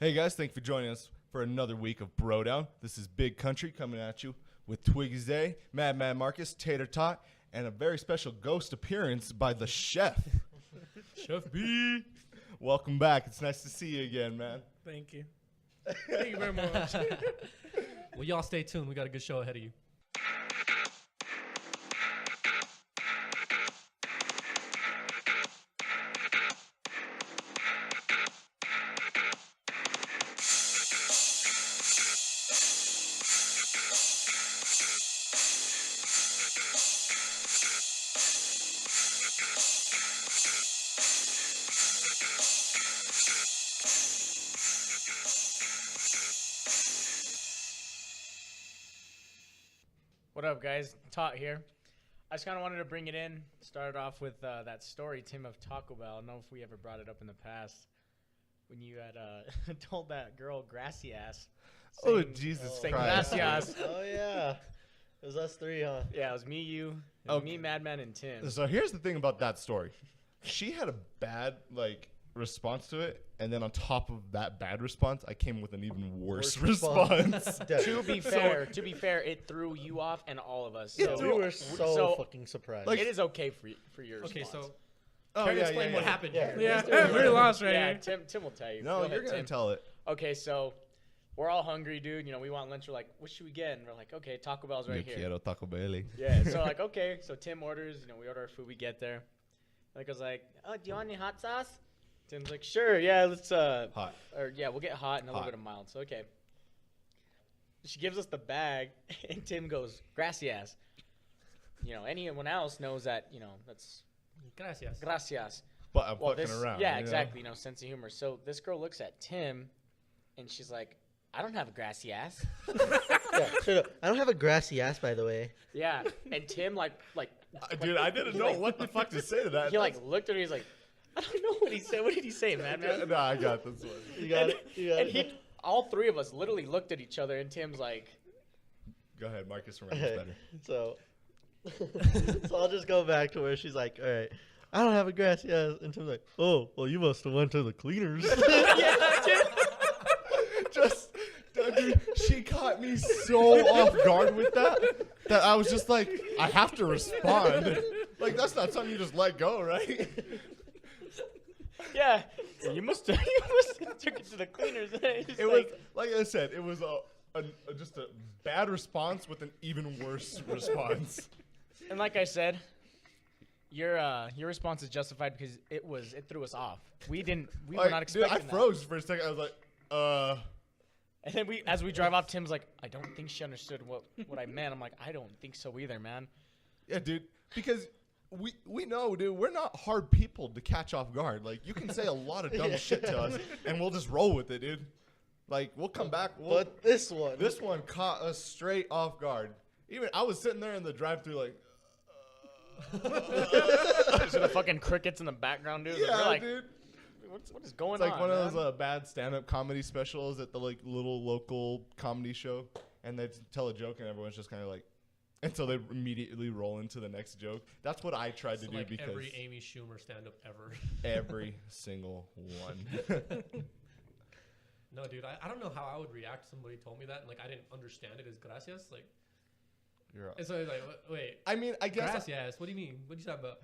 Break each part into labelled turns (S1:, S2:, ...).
S1: Hey guys, thank you for joining us for another week of Brodown. This is Big Country coming at you with Twiggy Zay, Mad Marcus, Tater Tot, and a very special ghost appearance by the chef.
S2: Chef B.
S1: Welcome back. It's nice to see you again, man.
S3: Thank you. Thank you very much.
S2: Well, y'all stay tuned. We got a good show ahead of you.
S4: What up, guys? Tot here. I just kind of wanted to bring it in. Started off with that story, Tim, of Taco Bell. I don't know if we ever brought it up in the past. When you had told that girl, gracias.
S1: Oh, Jesus Christ.
S4: Gracias.
S5: Oh, yeah. It was us three, huh?
S4: Yeah, it was me, you, me, Madman, and Tim.
S1: So here's the thing about that story. She had a bad, response to it, and then on top of that bad response, I came with an even worse response.
S4: To be fair, it threw you off and all of us.
S5: So we were so fucking surprised.
S4: It is okay for your response.
S2: Okay, so
S4: Explain what
S2: happened.
S3: Yeah, we're lost right
S4: Yeah,
S3: here.
S4: Tim will tell you.
S1: No, you're going to tell it.
S4: Okay, so we're all hungry, dude. You know, we want lunch. We're like, what should we get? And we're like, okay, Taco Bell's right here.
S1: Quiero Taco Bell.
S4: Yeah, so okay. So Tim orders. You know, we order our food. We get there. Like, I was like, oh, do you want any hot sauce? Tim's like, sure, yeah, let's
S1: hot.
S4: Or yeah, we'll get hot and a little bit of mild. So okay. She gives us the bag, and Tim goes, gracias. You know, anyone else knows that. You know, that's gracias.
S1: But I'm fucking around.
S4: Yeah, exactly. You know, sense of humor. So this girl looks at Tim, and she's like, I don't have a grassy ass.
S5: Yeah, shut up. I don't have a grassy ass, by the way.
S4: Yeah, and Tim
S1: dude, I didn't know what the fuck to say to that.
S4: He looked at her. He's like, I don't know what he said. What did he say, man?
S1: No, I got this one.
S5: You got it.
S4: All three of us literally looked at each other, and Tim's like,
S1: go ahead, Marcus remembers better.
S5: So I'll just go back to where she's like, all right, I don't have a grassy ass. And Tim's like, oh, well, you must have went to the cleaners.
S1: Dude, she caught me so off guard with that I was just like, I have to respond. Like, that's not something you just let go, right?
S4: yeah, you must have took it to the cleaners.
S1: It was, like I said, it was just a bad response with an even worse response.
S4: And like I said, your response is justified because it threw us off. We were not expecting that.
S1: I froze for a second. I was like,
S4: And then as we drive off, Tim's like, I don't think she understood what I meant. I'm like, I don't think so either, man.
S1: Yeah, dude, because we know, dude, we're not hard people to catch off guard. Like, you can say a lot of dumb shit to us, and we'll just roll with it, dude. Like, we'll come back.
S5: But this one
S1: caught us straight off guard. Even I was sitting there in the drive-thru like,
S4: There's the fucking crickets in the background, dude.
S1: Yeah,
S4: like,
S1: dude.
S4: What is going
S1: on? It's like
S4: on,
S1: one of those bad stand-up comedy specials at the little local comedy show, and they tell a joke, and everyone's just kind of like, until they immediately roll into the next joke. That's what I tried to do because
S2: every Amy Schumer stand-up ever.
S1: Every single one.
S2: No, dude, I don't know how I would react if somebody told me that, and I didn't understand it as gracias.
S1: You're up.
S2: And so I was like, wait.
S1: I mean, I guess
S2: gracias. What do you mean? What are you talking about?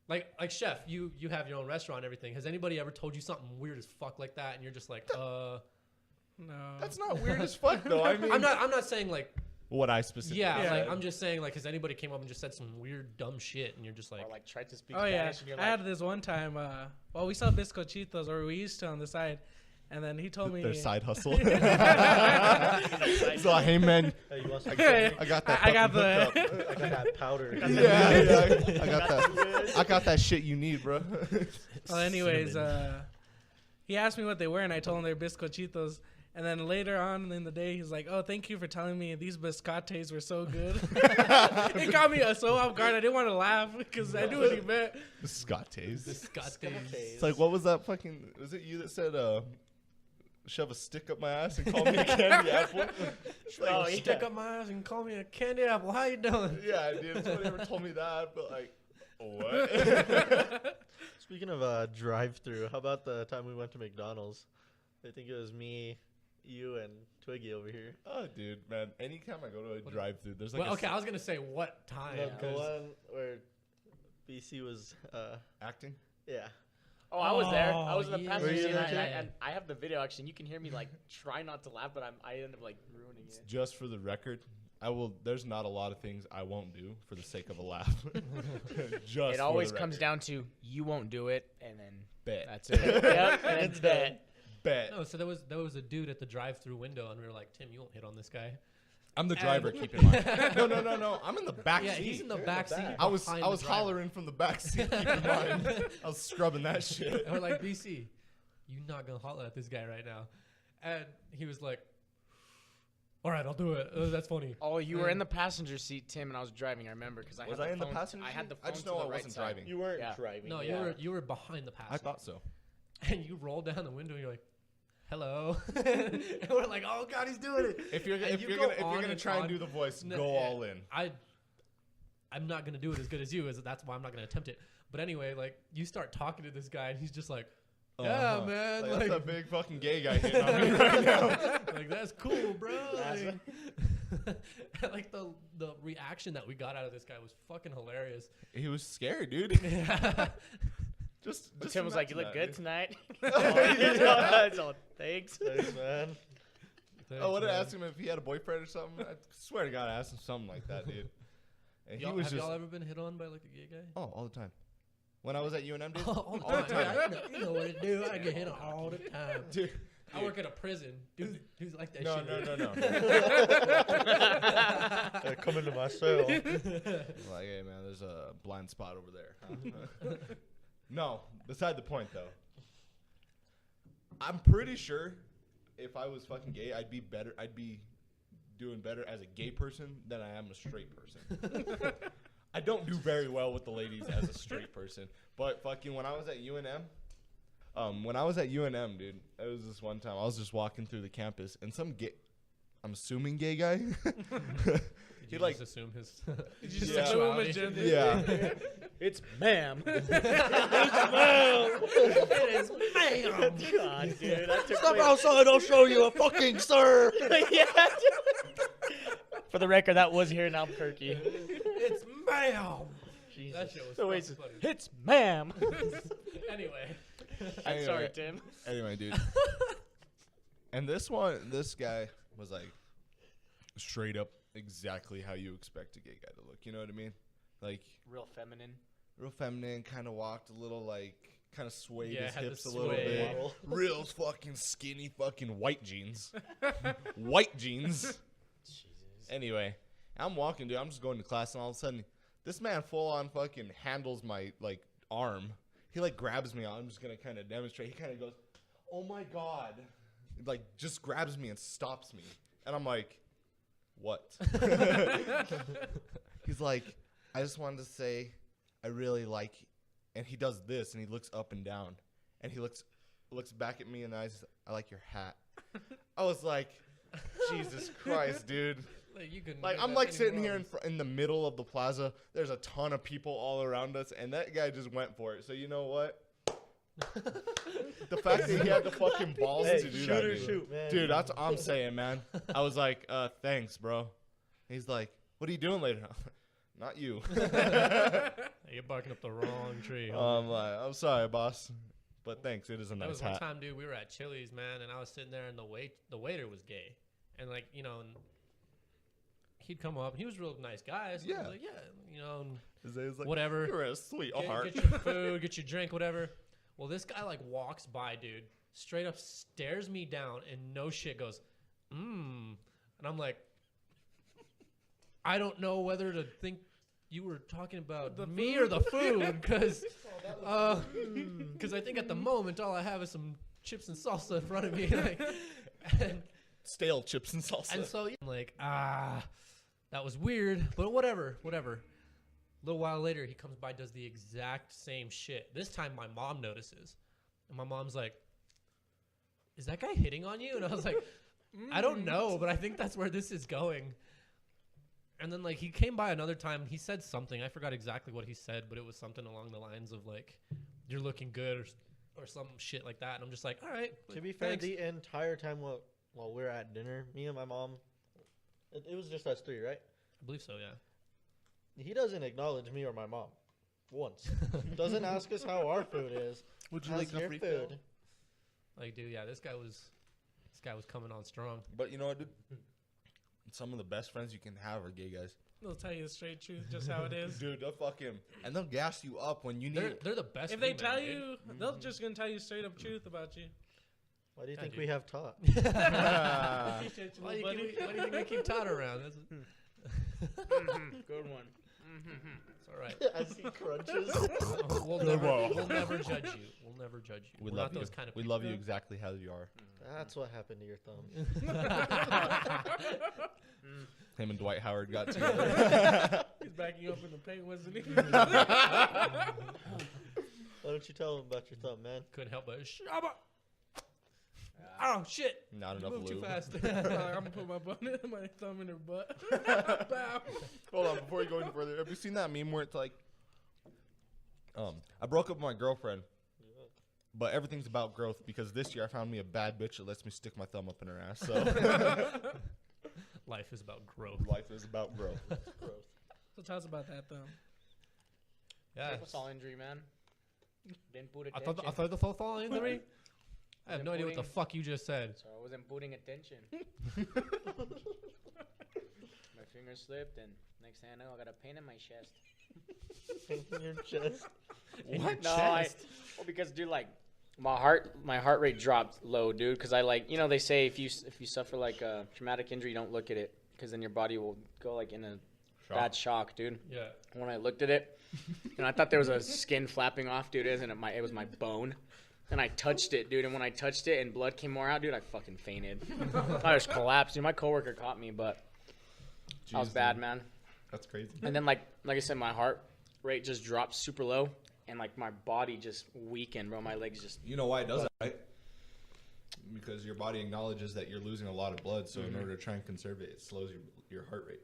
S2: Like chef, you have your own restaurant and everything. Has anybody ever told you something weird as fuck like that, and you're just like,
S3: No.
S1: That's not weird as fuck though. I mean,
S2: I'm not saying
S1: what I specifically.
S2: Yeah, I'm just saying has anybody came up and just said some weird dumb shit, and you're just like,
S4: or tried to speak
S3: Oh yeah,
S4: Spanish, and you're
S3: I had this one time. We sell bizcochitos, or we used to on the side. And then he told me
S1: their side hustle. So hey man,
S5: Hey, you want some
S1: I got that.
S3: I got
S5: that powder.
S1: I got that shit you need, bro.
S3: Well, anyways, he asked me what they were, and I told him they're bizcochitos. And then later on in the day, he's like, "Oh, thank you for telling me these biscottes were so good." It got me so off guard. I didn't want to laugh because I knew what he meant.
S1: Biscottes.
S5: It's
S1: like, what was that fucking? Was it you that said, "Shove a stick up my ass and call me a candy apple"?
S2: Stick up my ass and call me a candy apple. How you doing?
S1: Yeah, dude. Somebody ever told me that, but what?
S5: Speaking of drive-through, how about the time we went to McDonald's? I think it was me, you, and Twiggy over here.
S1: Oh, dude, man. Anytime I go to a drive-through, there's like
S2: Well, okay, I was gonna say what time.
S5: The one where BC was,
S1: acting.
S5: yeah.
S4: Oh, I was there. I was in the
S2: yeah.
S4: passenger
S5: Were you
S4: seat,
S5: there,
S4: and,
S5: too?
S4: and I have the video actually. And you can hear me like try not to laugh, but I end up like ruining it.
S1: Just for the record, I will. There's not a lot of things I won't do for the sake of a laugh. Just
S4: It
S1: for
S4: always
S1: the
S4: comes
S1: record.
S4: down to you won't do it, and then
S1: Bet.
S4: that's it. Yep, and
S5: It's
S4: it's bet.
S1: Bet.
S2: No, so there was a dude at the drive-through window, and we were like, Tim, you won't hit on this guy.
S1: I'm the
S2: And-
S1: driver. Keep in mind. No. I'm in the back
S2: Yeah,
S1: seat.
S2: he's in the
S5: You're in the
S2: back seat.
S5: back.
S1: I was
S2: behind the driver.
S1: hollering from the back seat. Keep in mind, I was scrubbing that shit.
S2: And we're like, BC, you're not gonna holler at this guy right now. And he was like, all right, I'll do it. That's funny.
S4: Oh, you were in the passenger seat, Tim, and I was driving. I remember because I
S1: Was
S4: had
S1: I
S4: the
S1: in the
S4: phone-
S1: passenger
S4: I had the
S1: seat?
S4: phone
S1: I just
S4: to
S1: know
S4: the
S1: I
S4: right
S1: wasn't
S4: side.
S1: driving.
S5: You weren't
S4: Yeah.
S5: driving.
S2: No,
S5: yeah.
S2: you were behind the passenger.
S1: I thought so.
S2: And you rolled down the window, and you're like, hello. And we're like, oh God, he's doing it.
S1: If you're
S2: And
S1: if
S2: you
S1: you're
S2: go
S1: gonna
S2: on and
S1: try
S2: on.
S1: and do the voice,
S2: No,
S1: go
S2: yeah.
S1: all in.
S2: I'm not gonna do it as good as you. That's why I'm not gonna attempt it. But anyway, like you start talking to this guy, and he's just like, yeah,
S1: Uh-huh.
S2: man,
S1: Like,
S2: like,
S1: that's a big fucking gay guy hitting on me right now.
S2: like that's cool, bro.
S4: That's
S2: Like, like the reaction that we got out of this guy was fucking hilarious.
S1: He was scared, dude.
S2: Yeah.
S1: just
S4: Tim was like, "You
S1: imagine
S4: look
S1: that,
S4: good
S1: dude.
S4: tonight." So, thanks.
S5: Thanks, man.
S1: I would have asked him if he had a boyfriend or something. I swear to God, I asked him something like that, dude. And he was
S2: Have
S1: just
S2: y'all ever been hit on by like a gay guy?
S1: all the time. When I was at UNM, dude,
S2: All the time. Yeah, you know what to do. I get hit on all the time.
S1: dude.
S2: I work at a prison. Dudes like that
S1: No,
S2: shit.
S1: no.
S5: Come into my cell.
S1: Like, hey man, there's a blind spot over there. Huh? No, beside the point though. I'm pretty sure if I was fucking gay, I'd be doing better as a gay person than I am a straight person. I don't do very well with the ladies as a straight person, but fucking when I was at UNM, dude, it was this one time I was just walking through the campus and some gay, I'm assuming gay guy,
S2: He
S1: he like,
S2: just assume his
S3: Did you just
S1: Yeah.
S3: assume his gender?
S1: yeah,
S4: It's ma'am.
S2: It is ma'am.
S4: God, dude, that took
S5: Step
S4: place.
S5: outside, I'll show you a fucking sir.
S4: Yeah. For the record, that was here in Albuquerque.
S2: It's ma'am.
S5: Jesus.
S2: That shit was
S4: So
S2: fucking
S4: wait,
S2: funny.
S4: it's ma'am.
S2: Anyway.
S1: Anyway.
S4: Sorry, Tim.
S1: Anyway, dude. And this guy was like straight up exactly how you expect a gay guy to look. You know what I mean? Like
S4: Real feminine.
S1: real feminine, kind of walked a little like, kind of swayed
S2: Yeah,
S1: his
S2: had the
S1: hips a little
S2: sway.
S1: bit. Real fucking skinny fucking white jeans. White jeans.
S4: Jesus.
S1: Anyway, I'm walking, dude. I'm just going to class, and all of a sudden, this man full on fucking handles my like arm. He like grabs me. I'm just gonna kind of demonstrate. He kind of goes, "Oh my god!" Like just grabs me and stops me, and I'm like, "What?" He's like, "I just wanted to say, I really like," and he does this, and he looks up and down, and he looks back at me, and I like your hat. I was like, Jesus Christ, dude.
S2: Like, you can
S1: Like
S2: do
S1: I'm
S2: that
S1: like
S2: any
S1: sitting
S2: more
S1: here
S2: of
S1: in the middle of the plaza. There's a ton of people all around us, and that guy just went for it. So you know what? The fact that he had the fucking balls
S5: Hey,
S1: to do
S5: shoot
S1: that,
S5: or
S1: dude.
S5: shoot, man.
S1: Dude, that's what I'm saying, man. I was like, thanks, bro. He's like, what are you doing later? Not you.
S2: You're barking up the wrong tree.
S1: I'm like, I'm sorry, boss, but thanks. It is a
S2: That
S1: nice
S2: was one
S1: hat.
S2: time, dude. We were at Chili's, man, and I was sitting there, and the waiter was gay, and like and he'd come up, and he was a real nice guy. So I
S1: Yeah.
S2: was like, yeah, and
S1: His name's like,
S2: whatever.
S1: You're a sweetheart.
S2: Get your food, get your drink, whatever. Well, this guy like walks by, dude, straight up stares me down, and no shit goes, and I'm like, I don't know whether to think you were talking about me or the food, because I think at the moment all I have is some chips and salsa in front of me, like, and
S1: Stale chips and salsa.
S2: and so I'm like, that was weird, but whatever. A little while later, he comes by, does the exact same shit. This time, my mom notices, and my mom's like, "Is that guy hitting on you?" And I was like, "I don't know, but I think that's where this is going." And then like he came by another time. He said something. I forgot exactly what he said, but it was something along the lines of like, "You're looking good," or or some shit like that. And I'm just like, all right.
S5: To be fair,
S2: thanks.
S5: the entire time while we were at dinner, me and my mom, it was just us three, right?
S2: I believe so, yeah.
S5: He doesn't acknowledge me or my mom once. Doesn't ask us how our food is.
S1: Would you
S5: How's
S1: like a
S5: your
S1: free
S5: food?
S1: fill?
S2: Like, dude, yeah, this guy was coming on strong.
S1: But you know what, dude? Some of the best friends you can have are gay guys.
S3: They'll tell you the straight truth, just how it is.
S1: Dude, they'll fucking and they'll gas you up when you need.
S2: They're the best.
S3: If they
S2: wingmen,
S3: tell
S2: dude.
S3: you, they're just gonna tell you straight up truth about you.
S5: Why do you
S2: Yeah,
S5: think
S2: dude.
S5: we have taught?
S3: Appreciate you,
S2: Why do
S3: little
S2: you
S3: buddy.
S2: why do you think we keep Todd around? That's
S4: Good one.
S2: it's all right.
S5: I see crunches.
S2: We'll never judge you. We'll never judge you.
S1: We
S2: We're
S1: love
S2: not
S1: you.
S2: those kind of
S1: We
S2: people.
S1: love you exactly how you are.
S5: That's what happened to your thumb.
S1: Him and Dwight Howard got together.
S3: He's backing up in the paint, wasn't he?
S5: Why don't you tell him about your thumb, man?
S2: Couldn't help but Shabba. Oh shit!
S1: Not
S2: You
S1: enough
S2: moved too
S1: lube.
S2: fast.
S3: I'm gonna put my my thumb in her butt. Bow.
S1: Hold on, before you go any further, have you seen that meme where it's like, I broke up with my girlfriend, but everything's about growth because this year I found me a bad bitch that lets me stick my thumb up in her ass. So
S2: Life is about growth.
S1: life is about growth.
S5: Gross.
S3: So tell us about that thumb.
S2: Yeah.
S4: Muscle injury, man. Didn't put
S2: I
S4: attention.
S2: thought the full fall injury. I have no idea what the
S4: Putting-
S2: fuck you just said.
S4: So I wasn't putting attention. My finger slipped, and next thing I know, I got a pain in my chest.
S5: In your chest.
S1: What?
S4: No, well, because dude, like my heart rate dropped low, dude. Because I like, they say if you suffer like a traumatic injury, you don't look at it, because then your body will go like in a bad shock, dude.
S2: Yeah.
S4: When I looked at it, and I thought there was a skin flapping off, dude. It was my bone. And I touched it, dude. And when I touched it and blood came more out, dude, I fucking fainted. I just collapsed. Dude, my coworker caught me, but I was
S1: Jeez,
S4: bad,
S1: dude.
S4: man.
S1: That's crazy.
S4: And then like I said, my heart rate just dropped super low, and like my body just weakened, bro. My legs just.
S1: You know why it does that, right? Because your body acknowledges that you're losing a lot of blood, so in order to try and conserve it, it slows your heart rate.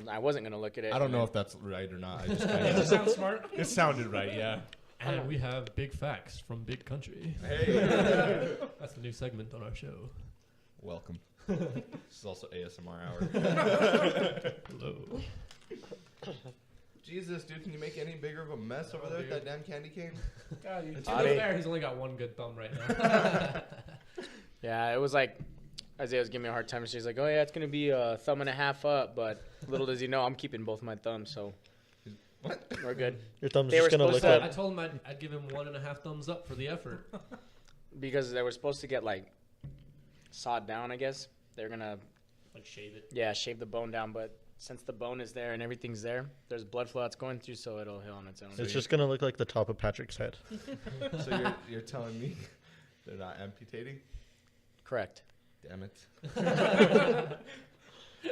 S4: I wasn't gonna look at it.
S1: I don't know if that's right or not. I just
S3: Does it sound smart?
S1: it sounded right, yeah.
S2: And we have big facts from big country.
S1: Hey,
S2: That's the new segment on our show.
S1: welcome. This is also ASMR hour.
S2: Hello.
S1: Jesus, dude, can you make any bigger of a mess over there with that damn candy cane?
S3: God, you
S2: To be
S4: Body.
S2: fair, he's only got one good thumb right now.
S4: Yeah, it was like Isaiah was giving me a hard time. She's like, "Oh yeah, it's gonna be a thumb and a half up," but little does he know, I'm keeping both my thumbs, so
S1: What?
S4: we're good.
S5: Your thumb's
S4: They
S5: just
S4: were
S5: gonna look
S4: supposed
S5: up.
S2: I told him I'd give him 1.5 thumbs up for the effort.
S4: Because they were supposed to get like sawed down, I guess. They're gonna
S2: Like shave it.
S4: shave the bone down, but since the bone is there and everything's there, there's blood flow that's going through, so it'll heal on its own.
S5: It's just gonna look like the top of Patrick's head.
S1: So you're telling me they're not amputating?
S4: Correct.
S1: Damn it.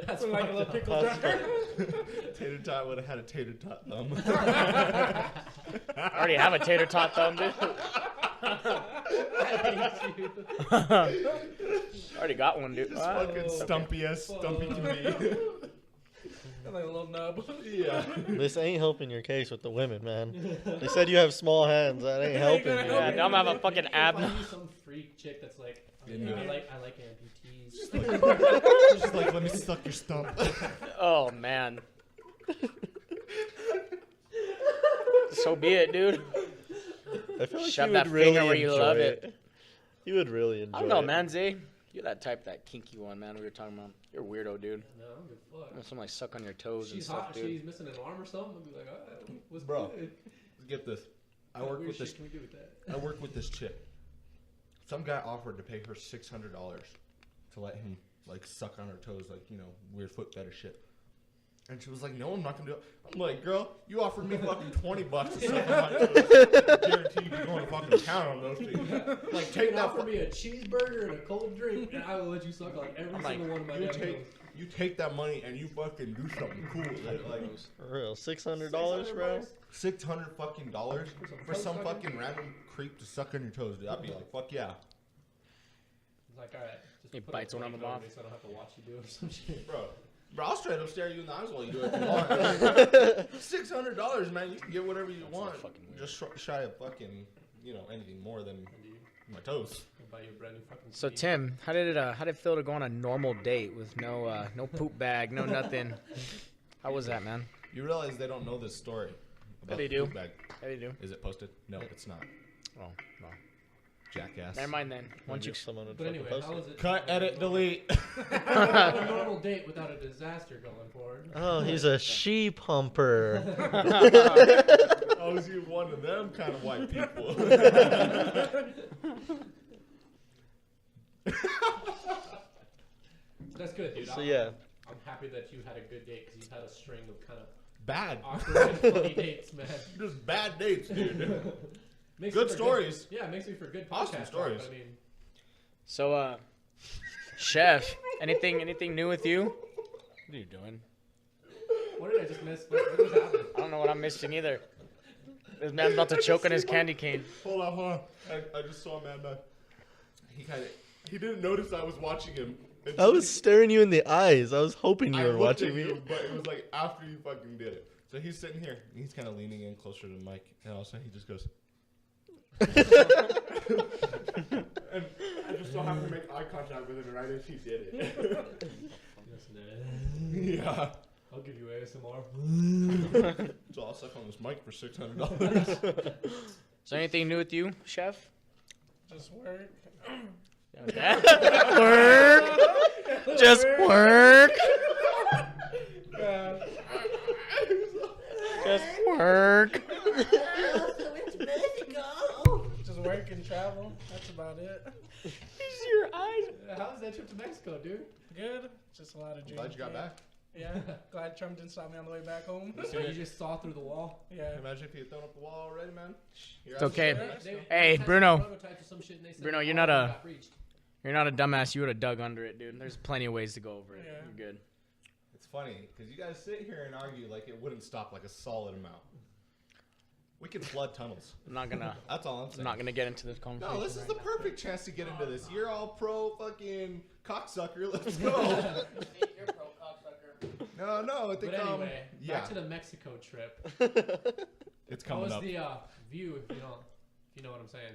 S2: That's
S3: like a little pickle jar.
S1: Tater tot would have had a tater tot thumb.
S4: I already have a tater tot thumb, dude. Already got one, dude.
S1: This fucking stumpy ass stumpy to me.
S3: Like a little nub.
S1: Yeah.
S5: This ain't helping your case with the women, man. They said you have small hands. That ain't helping you.
S4: Yeah, now I'm gonna have a fucking ab.
S2: Find you some freak chick that's like,
S1: Into
S2: I
S1: it.
S2: like amputees.
S1: Just like, let me suck your stump.
S4: Oh man. So be it, dude.
S5: I feel like
S4: Shove
S5: you
S4: that
S5: would really
S4: finger where you
S5: enjoy
S4: love
S5: it. You would really enjoy
S4: I don't know,
S5: it.
S4: man, Zay. You're that type, that kinky one, man. We were talking about. You're a weirdo, dude.
S2: No, I'm good fuck.
S4: Something like suck on your toes and
S2: She's
S4: stuff,
S2: hot.
S4: dude.
S2: She's missing an arm or something. I'll be like, alright, what's
S1: Bro.
S2: good?
S1: Get this. I
S2: What
S1: work
S2: weird
S1: with this.
S2: shit can we do with that?
S1: I work with this chick. Some guy offered to pay her $600 to let him like suck on her toes, like weird foot fetish shit. And she was like, "No, I'm not gonna do it." I'm like, "Girl, you offered me fucking $20 to suck on my toes. Guarantee you be going to fucking town on those things. Like, take that
S2: Offer me a cheeseburger and a cold drink, and I will let you suck on every
S1: I'm like,
S2: single one of my
S1: you
S2: damn
S1: take
S2: toes.
S1: you take that money and you fucking do something cool. Like
S5: For real, $600, bro.
S1: $600 fucking dollars for some fucking random creep to suck on your toes, dude. I'd be like, fuck yeah,
S2: It's like, alright, just
S4: He
S2: put
S4: bites
S2: a
S4: one of them
S2: blanket
S4: off.
S2: over me so I don't have to watch you do it or some shit.
S1: bro. Bro, I'll straight up stare you in the eyes while you do it if you want. $600, man. You can get whatever you want.
S4: fucking weird.
S1: Just shy of fucking, anything more than my toes.
S2: I'll buy you a brand new fucking
S4: So
S2: CD.
S4: Tim, how did it feel to go on a normal date with no poop bag, no nothing? How was that, man?
S1: You realize they don't know this story. About
S4: they
S1: the
S4: do.
S1: poop bag.
S4: How did you do?
S1: Is it posted? No, it's not.
S4: Oh, no.
S1: Jackass.
S4: Never mind then. Once you
S5: someone would
S2: But
S5: fucking
S2: anyway,
S5: post
S2: how
S5: it.
S2: was it?
S1: Cut, edit, delete.
S2: Have a normal date without a disaster going forward.
S5: Oh, he's a sheep humper.
S1: Oh, is you one of them kind of white people?
S2: That's good, dude.
S5: So yeah,
S2: I'm happy that you had a good date because you've had a string of kind of
S1: Bad.
S2: awkward and funny dates, man.
S1: Just bad dates, dude.
S2: Makes
S1: Good
S2: me for
S1: stories.
S2: Yeah, it makes me for good
S1: Awesome
S2: podcast
S1: stories.
S2: Talk, but I mean,
S4: So Chef, anything new with you? What are you doing?
S2: what did I just miss? What just happened?
S4: I don't know what I'm missing either. This man's about to choke on his candy cane.
S1: Hold on. I just saw a man back. He didn't notice I was watching him.
S5: I was staring you in the eyes. I was hoping you
S1: I
S5: were
S1: looked
S5: watching
S1: at
S5: me.
S1: you, but it was like after you fucking did it. So he's sitting here. And he's kind of leaning in closer to the mic, and all of a sudden he just goes. And I just so happened to make eye contact with him right as he did it. Yeah.
S2: I'll give you ASMR.
S1: So I'll suck on this mic for $600.
S4: So anything new with you, Chef?
S3: Just work.
S4: Work. Just work. Just work.
S3: Just work and travel. That's about it.
S4: Your eyes.
S2: How was that trip to Mexico, dude?
S3: Good. Just a lot of dreams.
S1: Glad you got
S3: man.
S1: back.
S3: Yeah. Glad Trump didn't stop me on the way back home.
S2: So you just saw through the wall?
S3: Yeah.
S1: Imagine if he had thrown up the wall already, man.
S4: It's okay.
S2: They
S4: Hey,
S2: tested
S4: Bruno.
S2: prototypes or some shit and they said
S4: Bruno,
S2: the
S4: you're
S2: wall
S4: not a-
S2: got breached.
S4: You're not a dumbass. You would have dug under it, dude. There's plenty of ways to go over it.
S3: Yeah.
S4: You're good.
S1: It's funny because you guys sit here and argue like it wouldn't stop like a solid amount. We can flood tunnels.
S4: I'm not gonna.
S1: That's all I'm saying.
S4: I'm not gonna get into this conversation.
S1: No, this is
S4: right
S1: the
S4: now.
S1: perfect chance to get into this. You're all pro fucking cocksucker. Let's go. No, I think
S2: But anyway,
S1: yeah,
S2: back to the Mexico trip.
S1: it's
S2: How
S1: coming
S2: was
S1: up.
S2: the view, if you know what I'm saying?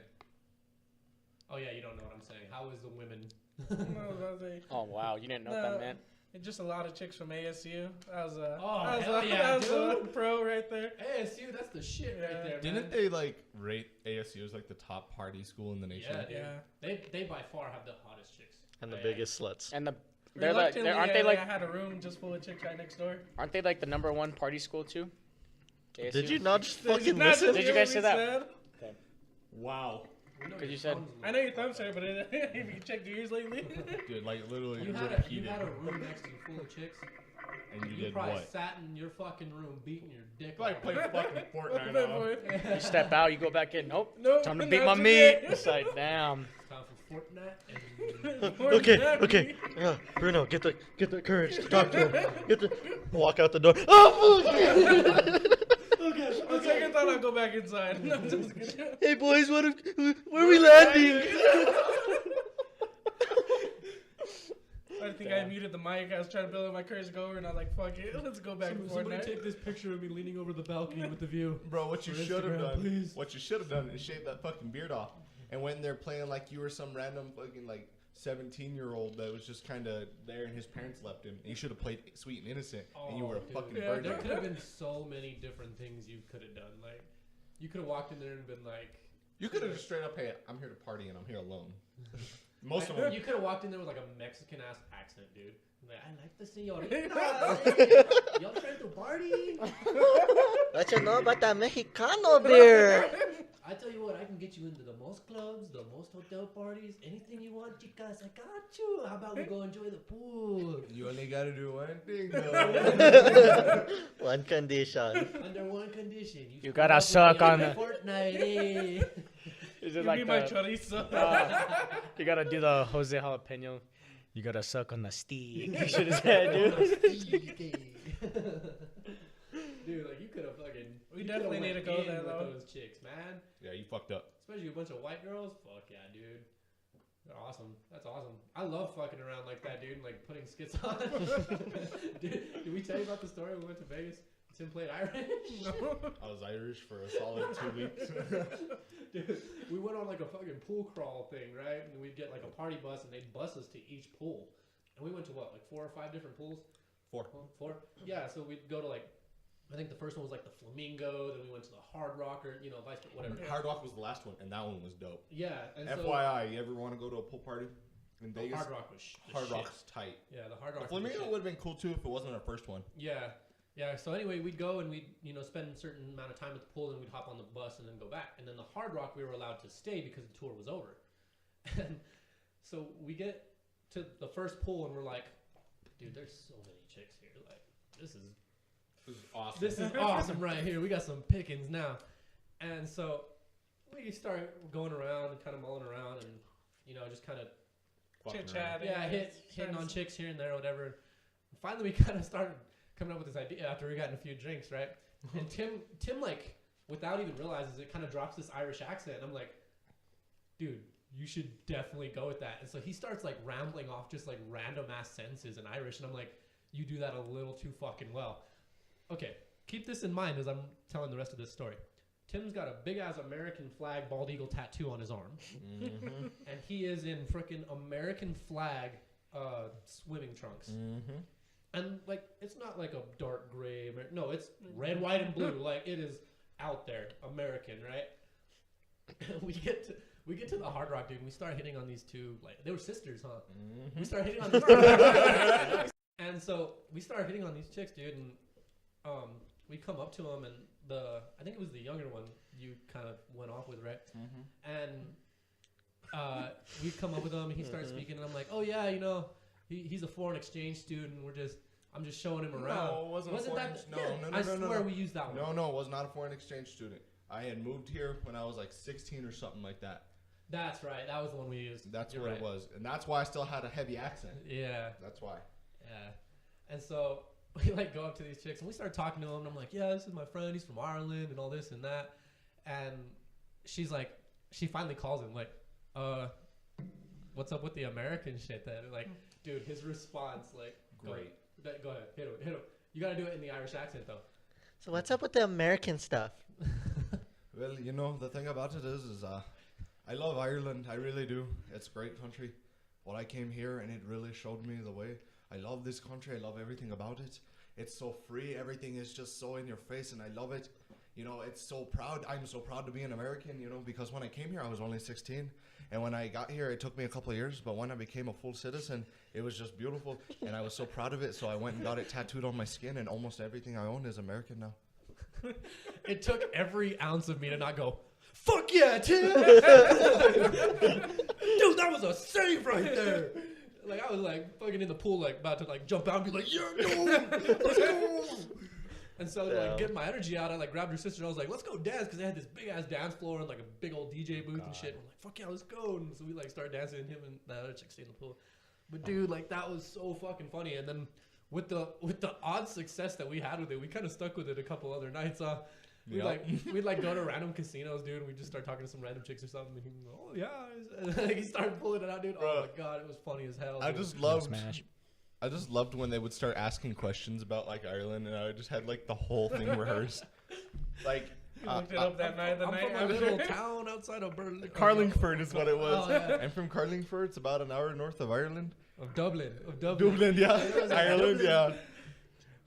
S2: Oh yeah, you don't know what I'm saying. How was the women?
S4: Oh wow, you didn't know what
S3: No.
S4: that meant.
S3: Just a lot of chicks from ASU. That was a,
S2: Oh,
S3: that was
S2: hell
S3: a,
S2: yeah,
S3: that was a
S2: dude.
S3: pro right there.
S2: ASU, that's the shit right
S3: Yeah.
S2: there, man.
S1: Didn't they like rate ASU as like the top party school in the nation?
S2: Yeah, dude.
S3: Yeah.
S2: They by far have the hottest chicks.
S5: And the
S2: Yeah.
S5: biggest sluts.
S4: And they're like,
S3: Reluctantly,
S4: aren't they like,
S3: I had a room just full of chicks right next door.
S4: aren't they like the #1 party school too? ASU?
S5: Did you not just
S3: Did you
S5: fucking
S3: not
S5: listen?
S3: just
S4: Did you
S3: hear
S4: guys
S3: what
S4: say
S3: we
S4: that?
S3: said?
S1: Wow,
S2: We know
S4: 'Cause
S2: your
S4: you said-
S2: thumbs
S3: I know your thumbs hurt, but if you checked your ears lately.
S1: dude, like literally
S2: You
S1: repeated,
S2: had a room next to you full of chicks.
S1: and you
S2: You
S1: did
S2: probably
S1: what?
S2: sat in your fucking room beating your dick.
S1: Probably
S2: off.
S1: played fucking Fortnite.
S3: Bad
S1: off.
S3: boy.
S4: You step out, you go back in. Nope.
S3: Nope,
S4: Time to
S3: not
S4: beat my
S3: today.
S4: meat. It's like, damn.
S2: Time for Fortnite. And
S5: Okay. Bruno, get the courage to talk to him. Walk out the door. Oh, fuck!
S3: On second thought, I'll go back inside. No, I'm just kidding.
S5: Hey, boys, where are we landing?
S3: I think I muted the mic. I was trying to build up my courage to go over, and I was like, "Fuck it, let's go back to
S2: Somebody
S3: Fortnite."
S2: take this picture of me leaning over the balcony with the view.
S1: Bro, what you
S2: For
S1: should have
S2: Instagram,
S1: done,
S2: please.
S1: what you should have done is shave that fucking beard off. And when they're playing like you were some random fucking like 17-year-old that was just kind of there and his parents left him, and you should have played Sweet and Innocent, and you were a
S2: dude.
S1: fucking
S3: Yeah,
S1: virgin.
S2: There could have been so many different things you could have done. Like, you could have walked in there and been like,
S1: You could have just straight up, hey, I'm here to party and I'm here alone. Most of them.
S2: you could have walked in there with like a Mexican ass accent, dude. Like, I like the señorita. Y'all trying to party?
S5: What you know about that Mexicano beer?
S2: I tell you what, I can get you into the most clubs, the most hotel parties, anything you want, chicas. I got you. How about we go enjoy the pool?
S1: You only gotta do one thing, though.
S5: One condition.
S2: Under one condition.
S4: You gotta suck on the-
S2: Fortnite, eh?
S4: Is
S3: You
S4: it like
S3: be my
S4: the,
S3: chorizo.
S4: you gotta do the Jose Jalapeno? You gotta suck on the steak. You should have said, dude.
S2: Dude, like you could have fucking.
S3: We
S2: you
S3: definitely
S2: coulda
S3: need to
S2: went
S3: go
S2: in
S3: there,
S2: with
S3: though.
S2: those chicks, man.
S1: Yeah, you fucked up.
S2: Especially a bunch of white girls. Fuck yeah, dude. They're awesome. That's awesome. I love fucking around like that, dude. Like putting skits on. Dude, did we tell you about the story? We went to Vegas. Tim played Irish?
S1: I was Irish for a solid 2 weeks.
S2: Dude, we went on like a fucking pool crawl thing, right? And we'd get like a party bus, and they'd bus us to each pool. And we went to what, like 4 or 5 different pools?
S1: 4.
S2: 4? Yeah, so we'd go to like, I think the first one was like the Flamingo, then we went to the Hard Rock, or, you know, vice, whatever.
S1: Hard Rock was the last one, and that one was dope.
S2: Yeah. And
S1: FYI, you ever want to go to a pool party in Vegas?
S2: Hard Rock was
S1: Hard Rock's tight.
S2: Yeah, the Hard Rock.
S1: The Flamingo would have been cool too if it wasn't our first one.
S2: Yeah. Yeah, so anyway, we'd go and we'd, you know, spend a certain amount of time at the pool, and we'd hop on the bus and then go back. And then the Hard Rock, we were allowed to stay because the tour was over. And so we get to the first pool, and we're like, dude, there's so many chicks here. Like, this is
S1: awesome.
S2: This is awesome right here. We got some pickings now. And so we start going around and kind of mulling around and, you know, just kind of
S3: chit-chatting.
S2: yeah, hitting on chicks here and there or whatever. And finally, we kind of started coming up with this idea after we got in a few drinks, right? And Tim, like, without even realizing it, kind of drops this Irish accent. And I'm like, dude, you should definitely go with that. And so he starts, like, rambling off just, like, random-ass sentences in Irish. And I'm like, you do that a little too fucking well. Okay, keep this in mind as I'm telling the rest of this story. Tim's got a big-ass American flag bald eagle tattoo on his arm.
S1: Mm-hmm.
S2: And he is in frickin' American flag swimming trunks.
S1: Mm-hmm.
S2: And, like, it's not like a dark gray. No, it's red, white, and blue. Like, it is out there, American, right? we get to the Hard Rock, dude, and we start hitting on these two. Like, they were sisters, huh?
S1: Mm-hmm.
S2: We start hitting on these and so we start hitting on these chicks, dude, and we come up to them, and I think it was the younger one you kind of went off with, right?
S1: Mm-hmm.
S2: And we come up with him, and he starts speaking, and I'm like, oh, yeah, you know, he's a foreign exchange student. I'm just showing him around.
S1: No, it wasn't a foreign
S2: I swear we used that one.
S1: No, it was not a foreign exchange student. I had moved here when I was like 16 or something like that.
S2: That's right. That was the one we used.
S1: That's
S2: You're
S1: what
S2: right.
S1: it was. And that's why I still had a heavy accent.
S2: Yeah.
S1: That's why.
S2: Yeah. And so we like go up to these chicks, and we start talking to them, and I'm like, yeah, this is my friend. He's from Ireland and all this and that. And she's like, she finally calls him like, what's up with the American shit? That like, dude, his response, like,
S1: great.
S2: Go ahead, hit him. You gotta do it in the Irish accent though.
S5: So what's up with the American stuff?
S1: Well, you know, the thing about it is I love Ireland. I really do. It's a great country. Well, I came here, and it really showed me the way. I love this country. I love everything about it. It's so free. Everything is just so in your face, and I love it. You know, it's so proud. I'm so proud to be an American, you know, because when I came here, I was only 16. And when I got here, it took me a couple of years. But when I became a full citizen, it was just beautiful. And I was so proud of it. So I went and got it tattooed on my skin. And almost everything I own is American now.
S2: It took every ounce of me to not go, fuck yeah, Tim! Dude, that was a save right there. Like, I was like fucking in the pool, like about to like jump out and be like, yeah, no, let's go. And so like getting my energy out, I like grabbed her sister and I was like, let's go dance, because they had this big ass dance floor and like a big old DJ booth and shit. And I'm like, fuck yeah, let's go. And so we like started dancing, and him and the other chick stayed in the pool. But dude, like that was so fucking funny. And then with the odd success that we had with it, we kind of stuck with it a couple other nights. We'd like go to random casinos, dude, and we just start talking to some random chicks or something. And he, oh yeah, and he started pulling it out, dude. Oh my god, it was funny as hell.
S1: I just loved when they would start asking questions about like Ireland, and I just had like the whole thing rehearsed. Like
S3: You looked it up that night.
S2: I'm from a little town outside of Berlin.
S1: Carlingford is what it was.
S2: Oh, yeah.
S1: I'm from Carlingford. It's about an hour north of Ireland.
S2: Of Dublin.
S1: Dublin, yeah. Ireland, yeah.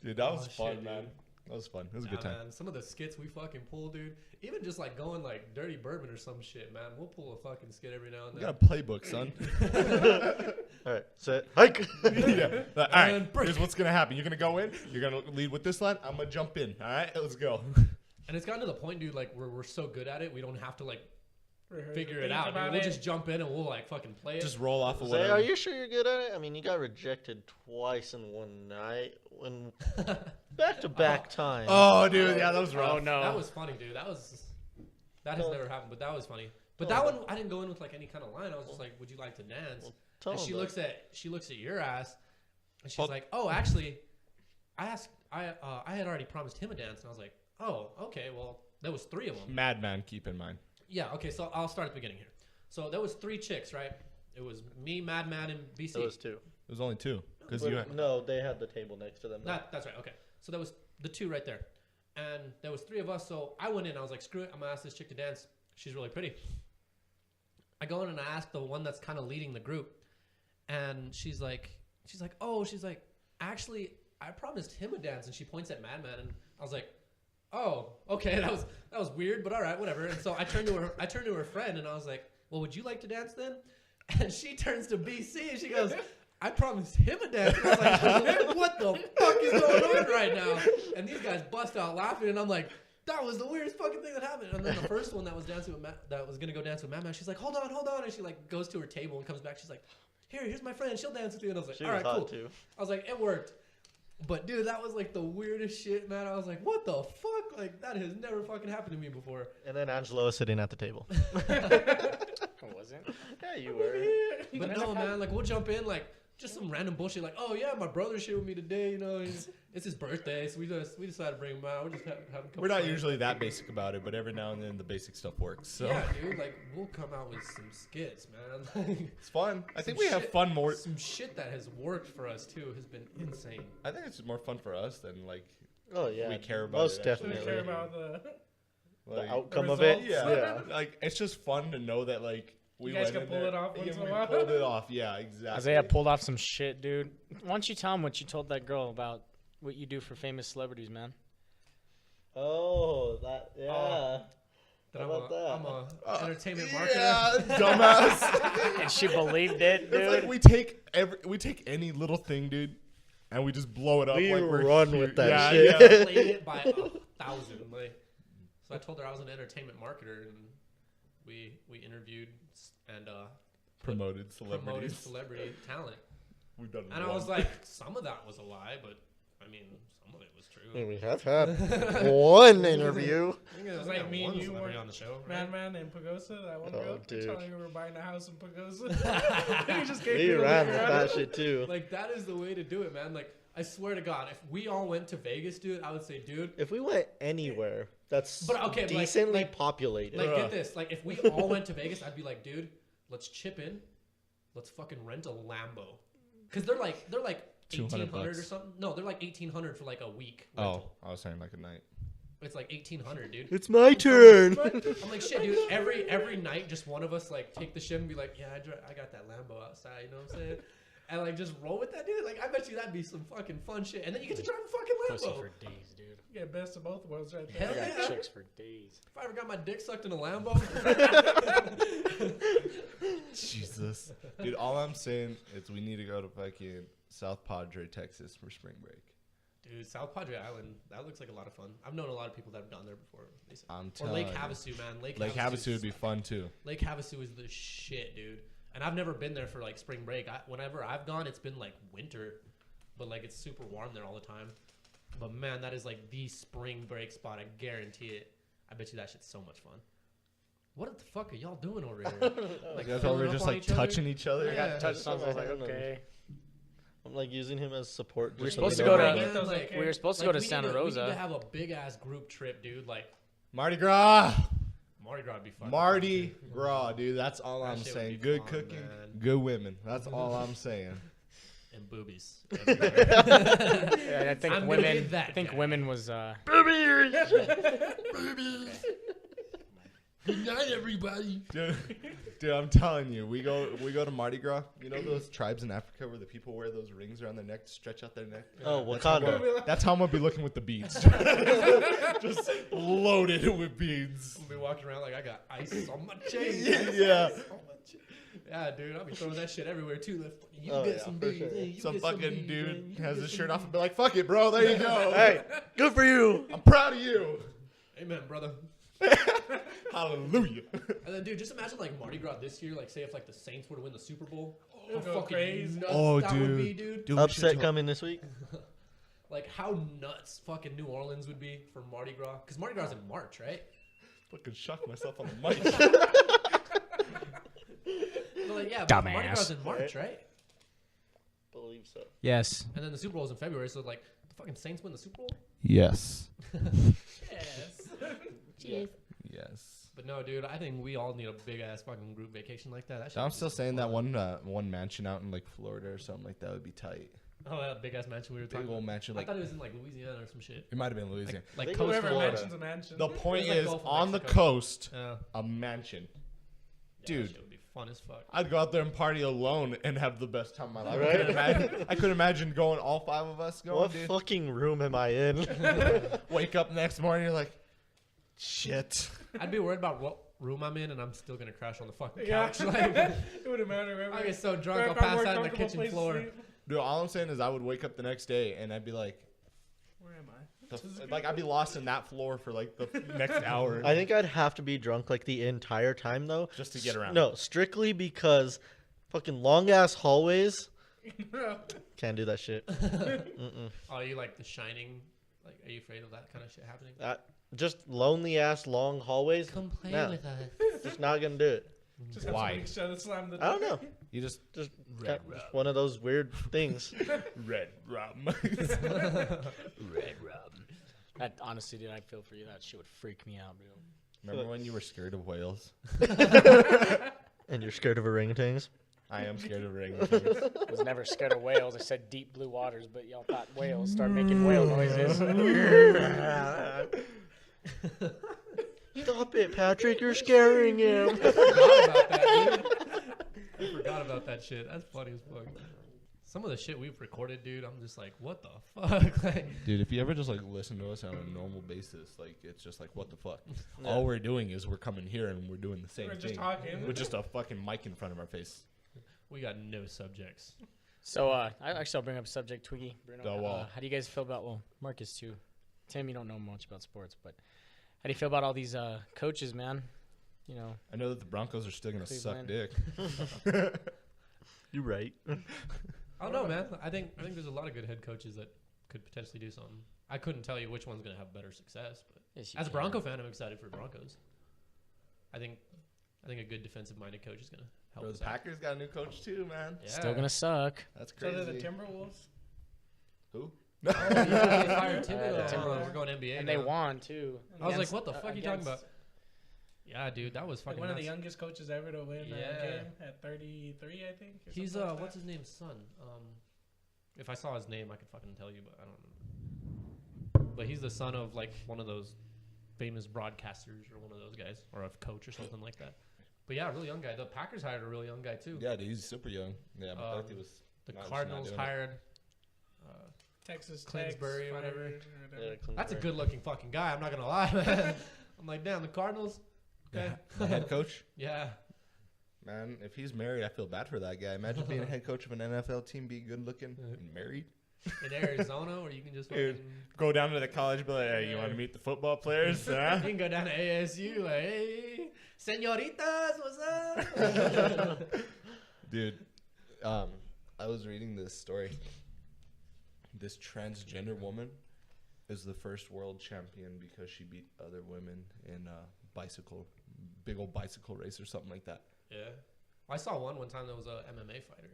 S1: Dude, that was
S2: Oh,
S1: fun,
S2: shit,
S1: man.
S2: dude.
S1: That was fun. It was a good time.
S2: Man, some of the skits we fucking pull, dude. Even just like going like Dirty Bourbon or some shit, man. We'll pull a fucking skit every now and
S1: We
S2: then.
S1: got a playbook, son.
S5: All right, set, hike.
S1: Yeah. All right,
S2: And break.
S1: here's what's going to happen. You're going to go in. You're going to lead with this line. I'm going to jump in. All right, let's go.
S2: And it's gotten to the point, dude, like we're so good at it, we don't have to like
S3: Rehearse
S2: figure
S3: and
S2: it
S3: think
S2: out.
S3: about
S2: Dude. We'll
S3: it.
S2: just jump in and we'll like fucking play it.
S1: Just roll off of
S5: Say,
S1: whatever.
S5: are you sure you're good at it? I mean, you got rejected twice in one night, when back-to-back times.
S1: Oh, dude, yeah, that was rough.
S4: Oh no.
S2: That was funny, dude. That has never happened, but that was funny. But
S5: Oh.
S2: that one, I didn't go in with like any kind of line. I was just like, "Would you like to dance?"
S5: Well, tell
S2: And
S5: him
S2: she
S5: that.
S2: looks at your ass, and she's
S1: Well-
S2: like, "Oh, actually, I had already promised him a dance," and I was like, "Oh, okay. Well, there was 3 of them."
S1: Madman, keep in mind.
S2: Yeah. Okay. So I'll start at the beginning here. So there was 3 chicks, right? It was me, Madman, and BC.
S5: There was 2.
S1: It was only 2. Because
S5: But
S1: you had...
S5: no, they had the table next to them.
S2: That's right. Okay. So that was the 2 right there. And there was 3 of us, so I went in. I was like, screw it, I'm gonna ask this chick to dance. She's really pretty. I go in and I ask the one that's kind of leading the group, and she's like, actually, I promised him a dance, and she points at Madman, and I was like, oh, okay, that was weird, but all right, whatever. And so I turned to her friend, and I was like, well, would you like to dance then? And she turns to BC, and she goes, I promised him a dance. And I was like, what the fuck is going on right now? And these guys bust out laughing, and I'm like, that was the weirdest fucking thing that happened. And then the first one that was dancing with that was gonna go dance with Madman, she's like, hold on, and she like goes to her table and comes back. She's like, here's my friend, she'll dance with you. And I was like, all right, cool.
S5: Too.
S2: I was like, it worked. But dude, that was like the weirdest shit, man. I was like, what the fuck? Like that has never fucking happened to me before.
S5: And then Angelo was sitting at the table.
S4: I wasn't.
S5: Yeah, you were.
S2: But no, man, like we'll jump in like just some random bullshit like, oh yeah, my brother's here with me today, you know, it's his birthday, so we decided to bring him out. We're just having a couple
S1: We're not
S2: fun.
S1: usually that basic about it, but every now and then the basic stuff works. So
S2: Yeah, dude, like we'll come out with some skits, man.
S1: it's fun. I think
S2: Some
S1: we have
S2: shit-
S1: fun more.
S2: Some shit that has worked for us too has been insane.
S1: I think it's more fun for us than like
S5: Oh yeah,
S1: we care about
S5: most
S1: it,
S3: Do
S1: actually.
S3: we
S5: definitely.
S3: care about the
S1: like,
S5: Outcome of
S3: results?
S5: it.
S1: Yeah, like it's just fun to know that like we
S3: You guys
S1: went
S3: can
S1: in
S3: pull
S1: there-
S3: it off once
S1: yeah,
S3: in a
S1: we
S3: while.
S1: pulled it off. Yeah, exactly.
S4: Isaiah pulled off some shit, dude. Why don't you tell him what you told that girl about what you do for famous celebrities, man?
S5: Oh, that yeah.
S2: That
S5: How about that?
S2: I'm a entertainment marketer.
S1: Yeah, dumbass.
S4: And she believed it, dude.
S1: It's like we take any little thing, dude, and we just blow it up.
S5: We
S1: like we're
S5: run
S1: huge.
S5: with that
S1: yeah,
S5: shit.
S1: Yeah.
S2: Played it by 1,000. Like, so I told her I was an entertainment marketer, and we interviewed and
S1: Promoted
S2: promoted
S1: celebrities.
S2: celebrity talent.
S1: We've done.
S2: And I was like, some of that was a lie, but I mean, some of it was true.
S5: I mean, we have had one interview.
S3: It's like me and
S2: one
S3: you
S2: celebrity
S3: were-
S2: on the show. Right?
S3: Madman in Pagosa? That one
S5: Oh,
S3: girl?
S5: dude.
S3: Telling me we were buying a house in Pagosa. You just gave
S5: We
S3: me the
S5: ran
S3: liquor
S5: with
S3: out of
S5: that
S3: it.
S5: shit too.
S2: Like that is the way to do it, man. Like I swear to God, if we all went to Vegas, dude, I would say, dude.
S5: If we went anywhere that's
S2: But, okay, but, like-
S5: decently
S2: like-
S5: populated,
S2: Like get this, like if we all went to Vegas, I'd be like, dude, let's chip in, let's fucking rent a Lambo, because they're like
S1: 200
S2: $1,800 or
S1: bucks.
S2: something. No, they're like $1,800 for like a week.
S1: Oh,
S2: rental.
S1: I was saying like a night.
S2: It's like $1,800, dude.
S5: it's my turn.
S2: I'm like, shit, dude. Every night, just one of us like take the shit and be like, yeah, I got that Lambo outside. You know what I'm saying? And like just roll with that, dude. Like I bet you that'd be some fucking fun shit. And then you get to drive a fucking
S4: Pussy
S2: Lambo.
S4: for days, dude.
S3: You get best of both worlds right
S2: Hell
S3: there.
S4: I got
S2: yeah.
S4: chicks for days.
S2: If I ever got my dick sucked in a Lambo,
S1: Jesus, dude. All I'm saying is we need to go to fucking South Padre, Texas for spring break.
S2: dude, South Padre Island, that looks like a lot of fun. I've known a lot of people that have gone there before. They said.
S1: I'm
S2: Or
S1: telling
S2: Lake
S1: you.
S2: Havasu, man. Lake
S1: Havasu would be fun too.
S2: Lake Havasu is the shit, dude. And I've never been there for like spring break. Whenever I've gone, it's been like winter, but like it's super warm there all the time. But man, that is like the spring break spot. I guarantee it. I bet you that shit's so much fun. What the fuck are y'all doing over here?
S1: Like you guys
S2: filling
S1: over
S2: up
S1: just
S2: on
S1: like
S2: each other?
S1: touching each other.
S4: I
S2: Yeah.
S4: got touched on. So I was like,
S5: I don't know.
S4: okay.
S5: I'm like using him as support.
S4: We were
S5: just so
S4: supposed
S5: they
S4: to
S5: know
S4: go
S5: about
S4: to.
S5: it.
S3: Those
S2: like,
S3: okay.
S4: We were supposed to
S2: like,
S4: go to
S2: we
S4: Santa
S2: need to
S4: Rosa.
S2: have a big ass group trip, dude. Like
S1: Mardi Gras.
S2: Mardi Gras would be fun.
S1: Mardi Gras, dude. That's all
S2: That
S1: I'm
S2: shit would
S1: saying.
S2: be
S1: Good
S2: fun,
S1: cooking,
S2: man.
S1: good women. That's all I'm saying.
S2: And boobies.
S4: Yeah, I think
S2: I'm gonna be
S4: women.
S2: that
S4: I think
S2: guy.
S4: women was.
S1: Good night, everybody. Dude, I'm telling you, we go to Mardi Gras. You know those tribes in Africa where the people wear those rings around their neck to stretch out their neck?
S5: Oh,
S1: That's how
S5: Wakanda.
S1: That's how I'm gonna be looking with the beads. Just loaded with beads.
S2: We'll be walking around like I got ice on my chain.
S1: Yeah.
S2: Ice on my chain. Yeah, dude, I'll be throwing that shit everywhere too. You
S5: Oh,
S2: get
S5: yeah,
S2: some
S5: for
S2: beads.
S5: sure.
S2: Hey, you
S1: Some
S2: get
S1: fucking
S2: beads,
S1: dude
S2: man. You
S1: has
S2: get
S1: his
S2: some
S1: shirt off
S2: beads.
S1: and be like, "Fuck it, bro. There you go.
S5: Hey, good for you.
S1: I'm proud of you.
S2: Amen, brother.
S1: Hallelujah."
S2: And then, dude, just imagine like Mardi Gras this year. Like, say if like the Saints were to win the Super Bowl,
S3: It'll
S2: how
S3: go
S2: fucking
S3: crazy.
S2: nuts
S1: Oh,
S2: that would be,
S1: dude.
S2: dude.
S5: Upset coming this week.
S2: Like how nuts fucking New Orleans would be for Mardi Gras. Because Mardi Gras is in March, right?
S1: Fucking shocked myself on the mic.
S2: But like, yeah, but Mardi
S4: Dumbass.
S2: Gras is in March, right?
S5: Believe so.
S4: Yes.
S2: And then the Super Bowl is in February. So like, the fucking Saints win the Super Bowl.
S1: Yes.
S2: Yes.
S5: Cheers.
S1: Yes.
S2: But no, dude, I think we all need a big ass fucking group vacation like that. That shit
S1: I'm
S2: would be
S1: still saying that
S2: fun.
S1: one mansion out in like Florida or something like that would be tight.
S2: Oh, that big ass mansion we were
S1: Big
S2: talking
S1: old
S2: about.
S1: mansion.
S2: I
S1: Like,
S2: thought it was in like Louisiana or some shit.
S1: it might have been Louisiana.
S2: Like
S5: think
S2: coastal.
S5: whoever
S3: Whoever
S5: Florida.
S3: mansions a mansion.
S1: The point
S2: It's like
S1: is,
S2: Gulf of
S1: on the
S2: Mexico.
S1: coast,
S2: Yeah.
S1: a mansion.
S2: Yeah,
S1: Dude.
S2: that shit would be fun as fuck.
S1: I'd go out there and party alone and have the best time of my life.
S5: Right?
S1: I couldn't imagine going, all 5 of us going,
S5: What
S1: dude.
S5: fucking room am I in?
S1: Wake up next morning, you're like, shit.
S2: I'd be worried about what room I'm in, and I'm still gonna crash on the fucking
S3: Yeah.
S2: couch. Like,
S3: It wouldn't matter. Wherever,
S2: I get so drunk,
S3: wherever
S2: I'll
S3: I'm
S2: pass
S3: more
S2: out on the
S3: comfortable
S2: kitchen
S3: place to
S2: floor.
S3: sleep.
S1: Dude, all I'm saying is I would wake up the next day and I'd be like,
S3: Where am I?
S1: like I'd be lost in that floor for like the next hour.
S5: I think I'd have to be drunk like the entire time though.
S1: Just to get around.
S5: No, strictly because fucking long ass hallways. Can't do that shit. Mm-mm.
S2: Oh, you like The Shining? Like, are you afraid of that kind of shit happening?
S5: Just lonely ass long hallways.
S2: Come play
S5: No.
S2: with us.
S5: Just not gonna do it.
S3: Just have
S1: Why?
S3: somebody shut and slam the
S5: I don't
S3: door.
S5: know.
S1: You just
S5: Just
S1: Red
S5: just one of those weird things.
S1: red rum.
S2: Red rum.
S4: That honestly, dude, I feel for you. That shit would freak me out, bro.
S1: Remember when you were scared of whales?
S5: And you're scared of orangutans.
S1: I am scared of rings.
S4: I was never scared of whales. I said deep blue waters, but y'all thought whales start making whale noises.
S5: Stop it, Patrick. You're scaring him.
S2: I forgot about that shit. That's funny as fuck. Some of the shit we've recorded, dude, I'm just like, what the fuck? Like,
S1: Dude, if you ever just like listen to us on a normal basis, like it's just like what the fuck.
S5: Yeah.
S1: All we're doing is we're coming here and we're doing the same
S3: We're
S1: thing
S3: just talking.
S1: with just a fucking mic in front of our face.
S2: we got no subjects.
S4: So, I'll bring up a subject, Twiggy, Bruno.
S1: Go on.
S4: How do you guys feel about, well, Marcus too. Tim, you don't know much about sports, but how do you feel about all these coaches, man? You know,
S1: I know that the Broncos are still gonna suck
S4: Cleveland.
S1: dick.
S5: You're right.
S2: I don't know, man. I think there's a lot of good head coaches that could potentially do something. I couldn't tell you which one's gonna have better success, but
S4: yes, you
S2: as a
S4: can.
S2: Bronco fan, I'm excited for Broncos. I think a good defensive-minded coach is gonna help
S1: Bro,
S2: us
S1: the
S2: out.
S1: Packers got a new coach too, man.
S2: Yeah.
S4: Still gonna suck.
S1: That's
S3: So
S1: crazy.
S3: did the Timberwolves.
S1: Who?
S2: Oh, yeah, they fired
S4: the
S2: Thibodeau.
S4: Timberwolves.
S2: We're going NBA
S4: And
S2: now.
S4: they won too.
S2: I was like,
S3: Against-
S2: what the fuck are you talking
S4: against-
S2: about? Yeah, dude, that was
S3: Like
S2: fucking
S3: one of the
S2: nuts.
S3: youngest coaches ever to win a
S2: Yeah.
S3: game at 33, I think. or
S2: He's
S3: something like
S2: what's
S3: that.
S2: his name? Son. If I saw his name, I could fucking tell you, but I don't know. But he's the son of like one of those famous broadcasters or one of those guys, or a coach or something like that. But yeah, really young guy. The Packers hired a really young guy too.
S1: Yeah, dude, he's super young. Yeah, but I thought he was.
S2: The
S1: not- just
S2: Cardinals
S1: not doing it.
S2: hired.
S3: Texas
S2: Clinsbury or
S3: Tech,
S2: whatever.
S3: fired or whatever.
S2: That's a good-looking fucking guy. I'm not gonna lie, man. I'm like, damn, the Cardinals. Okay.
S1: The head coach.
S2: Yeah.
S1: Man, if he's married, I feel bad for that guy. Imagine being a head coach of an NFL team, be good looking and married.
S2: In Arizona, where you can just
S1: Dude.
S2: fucking,
S1: Go down to the college, be like, hey, you want to meet the football players? Huh?
S2: you can go down to ASU, like, hey, senoritas, what's up?
S1: Dude, I was reading this story. This transgender woman is the first world champion because she beat other women in big old bicycle race or something like that.
S2: Yeah. I saw one time that was a MMA fighter.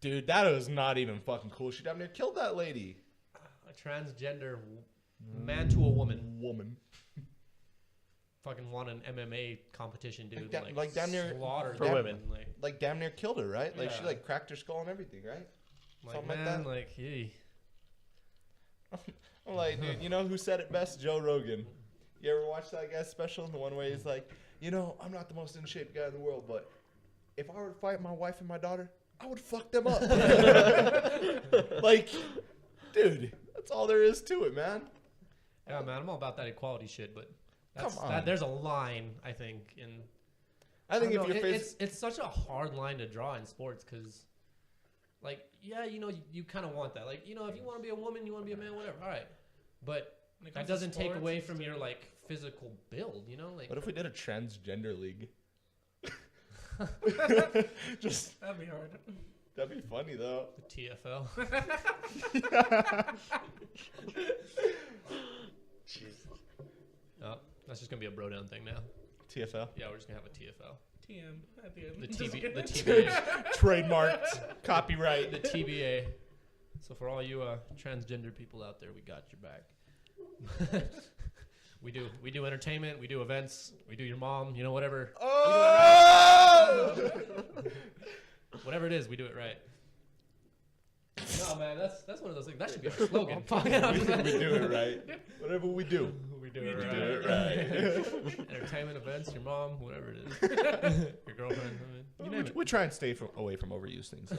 S1: Dude, that was not even fucking cool. She damn near killed that lady.
S2: A transgender man to a woman. Fucking won an MMA competition, dude.
S1: Like down near
S2: slaughtered
S5: for
S2: that
S5: women.
S2: one,
S1: Like damn near killed her, right? Like she
S2: Yeah.
S1: like cracked her skull and everything, right?
S2: like
S1: something like
S2: man,
S1: that.
S2: like, hey.
S1: I'm like, dude, you know who said it best? Joe Rogan. You ever watch that guy's special? The one where he's like, you know, I'm not the most in shape guy in the world, but if I were to fight my wife and my daughter, I would fuck them up. Like, dude, that's all there is to it, man.
S2: Yeah, man, I'm all about that equality shit, but
S1: Come on.
S2: there's a line, I think, in
S1: I think
S2: don't
S1: if
S2: know,
S1: you're face,
S2: it's such a hard line to draw in sports because, like, yeah, you know, you kind of want that. Like, you know, if you want to be a woman, you want to be a man, whatever. All right, but
S3: When it
S2: that
S3: comes to
S2: doesn't take
S3: sports,
S2: away
S3: it's
S2: from your
S3: still-
S2: like physical build. You know, like
S1: what if we did a transgender league? Just
S3: That'd be hard.
S1: that'd be funny though.
S2: the TFL. Oh, that's just gonna be a Brodown thing now.
S1: TFL.
S2: Yeah, we're just gonna have a TFL.
S3: TM at the end.
S2: The
S3: Just
S2: TB,
S3: kidding.
S2: the TBA,
S1: Trademarked. Copyright.
S2: the TBA. So for all you transgender people out there, we got your back. we do entertainment, we do events, we do your mom, you know, whatever.
S1: Oh!
S2: Whatever it is, we do it right. No, man, that's one of those things. That should be our slogan.
S1: We do it right. Whatever we do,
S2: We do
S1: we
S2: it
S1: do
S2: right.
S1: it right.
S2: Entertainment events, your mom, whatever it is. Your girlfriend, I mean, you name it.
S1: We try and stay away from overused things.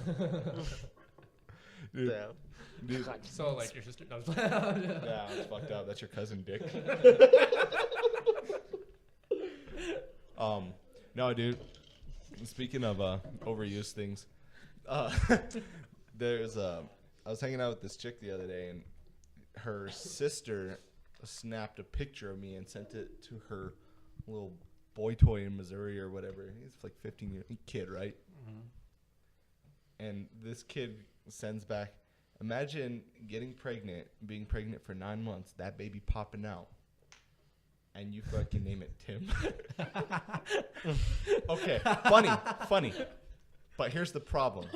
S1: Dude,
S5: Damn.
S1: dude,
S2: So, like, your sister. No,
S1: yeah, it's fucked up. That's your cousin Dick. No, dude. Speaking of overused things, there's I was hanging out with this chick the other day, and her sister snapped a picture of me and sent it to her little boy toy in Missouri or whatever. He's like 15 years kid, right? Mm-hmm. And this kid sends back, imagine being pregnant for 9 months, that baby popping out, and you fucking name it Tim. Okay, funny. But here's the problem.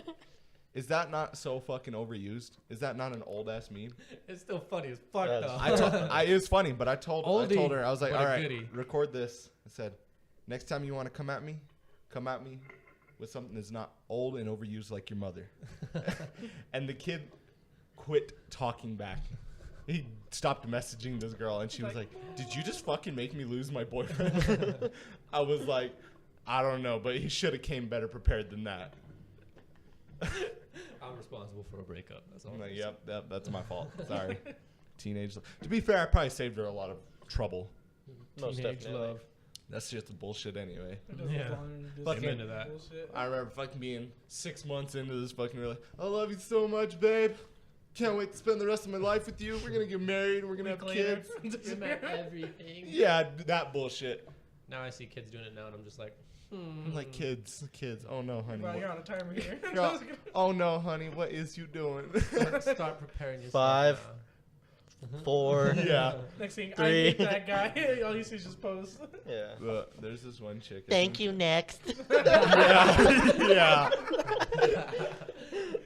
S1: Is that not so fucking overused? Is that not an old ass meme?
S2: It's still funny as fuck,
S5: Yes.
S2: though.
S1: It was funny, but I told her, I was like,
S2: but
S1: all
S2: a
S1: right,
S2: goodie.
S1: record this. I said, next time you want to come at me with something that's not old and overused like your mother. And the kid quit talking back. He stopped messaging this girl, and she was like, did you just fucking make me lose my boyfriend? I was like, I don't know, but he should have came better prepared than that.
S2: I'm responsible for a breakup. That's all.
S1: I'm like, yep, that's my fault. Sorry. Teenage love. To be fair, I probably saved her a lot of trouble.
S5: Most
S2: Teenage
S5: definitely.
S2: love.
S1: That's just the bullshit anyway.
S2: Yeah.
S1: Fucking
S2: into that.
S3: Bullshit.
S1: I remember fucking being 6 months into this fucking relationship. I love you so much, babe. Can't wait to spend the rest of my life with you. We're gonna get married. We're gonna have kids.
S2: You meant everything.
S1: Yeah, that bullshit.
S2: Now I see kids doing it now, and I'm just like,
S1: I'm like, kids. Oh no, honey.
S3: Bro, you're on a timer here.
S1: Oh no, honey. What is you doing?
S2: Start preparing yourself.
S5: 5, 4.
S1: Yeah.
S3: Next thing, I
S5: 3.
S3: hate that guy. All you see is just post.
S5: Yeah.
S1: But there's this one chick.
S5: Thank you. Next.
S1: Yeah.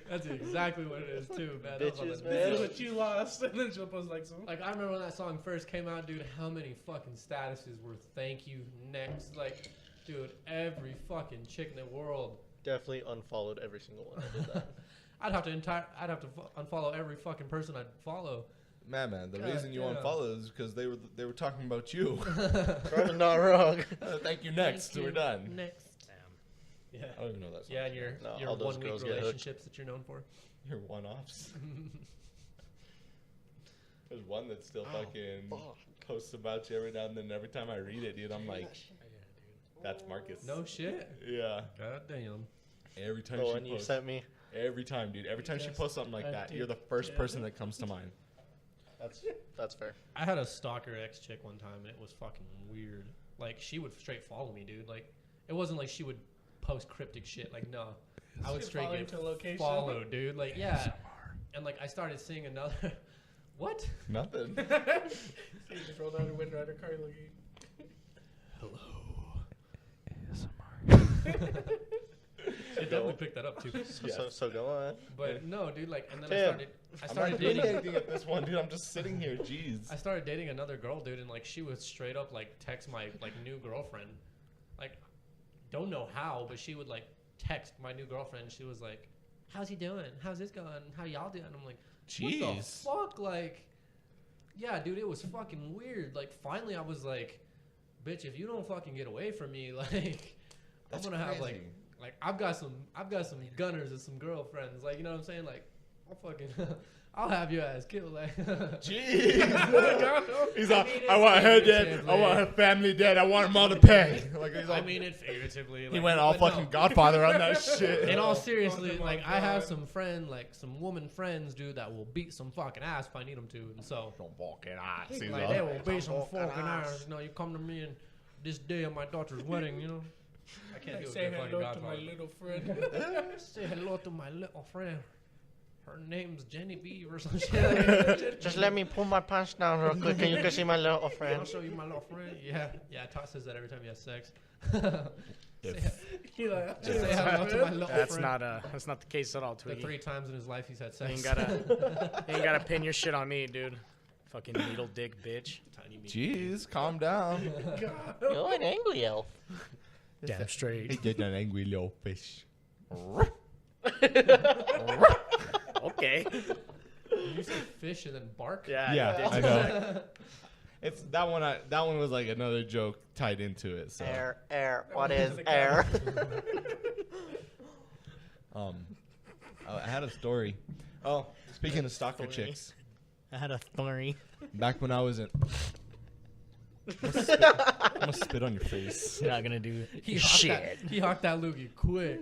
S2: That's exactly what it is too, man. That was on
S5: Bitches,
S2: the-
S5: man.
S3: This is what you lost, and then she'll post like some.
S2: Like I remember when that song first came out, dude. How many fucking statuses were "thank you" next? Like, dude, every fucking chick in the world.
S5: Definitely unfollowed every single one that did that.
S2: I'd have to unfollow every fucking person I'd follow.
S1: Man, the
S2: God
S1: reason you
S2: damn.
S1: unfollowed is because they were talking about you.
S5: Probably not wrong.
S1: Thank you. Next,
S2: Thank you.
S1: we're done.
S2: Next. Yeah.
S1: I don't even know that song.
S2: Yeah, and your
S5: No, all those
S2: 1 week
S5: girls get hooked.
S2: relationships that you're known for.
S1: Your one-offs. There's one that still fucking posts about you every now and then. Every time I read it, dude, I'm like, that's Marcus.
S2: No shit.
S1: Yeah.
S2: God damn.
S1: Every time
S5: The
S1: she
S5: one you
S1: posts.
S5: sent me.
S1: Every time, dude. Every time she
S3: Just
S1: posts something like
S3: a
S1: that,
S3: dick.
S1: you're the first
S3: Yeah.
S1: person that comes to mind.
S5: That's fair.
S2: I had a stalker ex chick one time, and it was fucking weird. Like, she would straight follow me, dude. Like, it wasn't like she would post cryptic shit. Like, no. I would
S3: She'd
S2: straight
S3: follow you
S2: get
S3: to a location.
S2: followed, dude. Like, yeah. And, like, I started seeing another... What?
S1: Nothing.
S3: So you just rolled out her window at her car looking.
S2: It definitely picked that up, too.
S5: So go on.
S2: But, no, dude, like, and then
S5: Tim.
S2: I
S1: I'm
S2: started
S1: not doing
S2: dating...
S1: anything at this one, dude. I'm just sitting here. Jeez.
S2: I started dating another girl, dude, and like she would straight up like text my like new girlfriend, like don't know how, but she would like text my new girlfriend. She was like, "How's he doing? How's this going? How y'all doing?" I'm like, "What the
S1: Jeez.
S2: fuck?" Like, yeah, dude, it was fucking weird. Like, finally, I was like, "Bitch, if you don't fucking get away from me, like,
S1: That's
S2: I'm gonna have
S1: crazy.
S2: like I've got some gunners and some girlfriends. Like, you know what I'm saying? Like, I'll fucking." I'll have your ass killed. Like,
S1: Jeez. He's like,
S2: mean,
S1: I
S2: it's
S1: want her dead.
S2: figuratively.
S1: I want her family dead. I want them all to pay. Like, he's
S2: I
S1: like,
S2: mean it figuratively.
S1: he
S2: Like,
S1: went all
S2: but no.
S1: fucking Godfather on that shit.
S2: In all
S3: Oh
S2: seriously,
S3: my
S2: like I have
S3: God.
S2: some friend, like some woman friends, dude, that will beat some fucking ass if I need them to, and so
S1: Don't fucking ass. He's
S2: like
S1: all-
S2: they will beat some
S5: fucking
S2: fucking
S5: ass.
S2: ass. You know, you come to me and this day of my daughter's wedding, you know, I can't do it
S3: Say
S2: with a fucking
S3: hello to my
S2: Godfather.
S3: little friend.
S2: Say hello to my little friend. Her name's Jenny B or some shit.
S5: Just let me pull my pants down real quick and you can see my little
S2: I'll
S5: friend.
S2: show you my little friend. Yeah. Todd says that every time he has sex.
S3: He like,
S2: Just say hello to my little
S4: That's
S2: friend.
S4: that's not the case at all,
S2: The
S4: Twiggy.
S2: 3 times in his life he's had
S4: You
S2: sex.
S4: ain't gotta pin your shit on me, dude. Fucking needle dick bitch.
S2: Tiny meat.
S1: Jeez, calm down.
S5: You're an angry elf.
S4: Damn straight.
S1: He did an angry little fish.
S4: Okay.
S2: fish and then bark.
S4: Yeah,
S1: Yeah,
S4: ditch
S1: I
S4: it
S1: know.
S4: back.
S1: It's that one. That one was like another joke tied into it. So
S5: Air. What
S3: What
S5: is
S3: is
S5: air?
S1: I had a story. Oh, speaking of stalker
S5: Story.
S1: chicks,
S5: I had a story.
S1: back when I was in. I'm gonna spit on your face.
S5: You're not gonna do
S2: He hawked that loogie quick.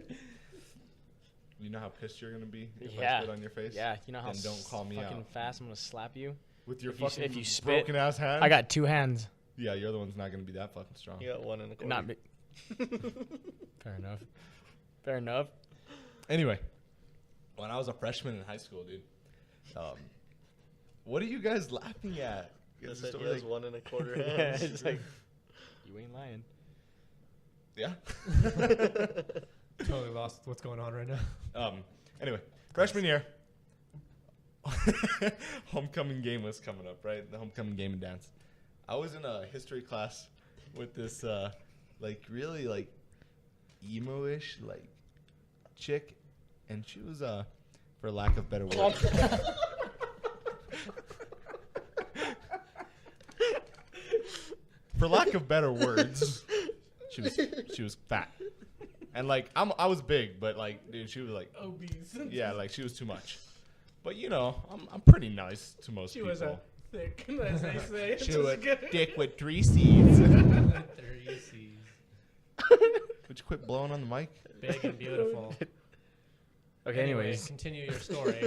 S1: You know how pissed you're gonna be if I
S4: Yeah.
S1: spit on your face?
S4: Yeah, you know how
S1: Then don't call me
S4: fucking
S1: out.
S4: fast I'm gonna slap you.
S1: With your
S4: If you-
S1: fucking
S4: if you spit,
S1: broken ass hand.
S4: I got 2 hands.
S1: Yeah, your other one's not gonna be that fucking strong.
S5: You got 1 and a quarter.
S4: Not me. Fair enough. Fair enough.
S1: Anyway, when I was a freshman in high school, dude, what are you guys laughing at?
S5: I
S1: It's
S5: said
S1: just
S5: he has
S1: like-
S5: 1 and a quarter
S4: Yeah,
S5: hands.
S4: it's like, you ain't lying.
S1: Yeah.
S2: Totally lost what's going on right now.
S1: Anyway, freshman year, homecoming game was coming up, right? The homecoming game and dance. I was in a history class with this, like, really, like, emo-ish, like, chick, and she was, for lack of better word. For lack of better words, she was fat. And like I was big, but like dude, she was like
S3: Obese.
S1: yeah, like she was too much. But you know, I'm pretty nice to most
S3: She
S1: people.
S3: was a thick, as they say.
S1: She
S3: Just
S1: was
S3: kidding.
S1: dick with 3 C's.
S2: 3 C's.
S1: Would you quit blowing on the mic?
S2: Big and beautiful.
S4: Okay,
S2: Anyway,
S4: anyways.
S2: continue your story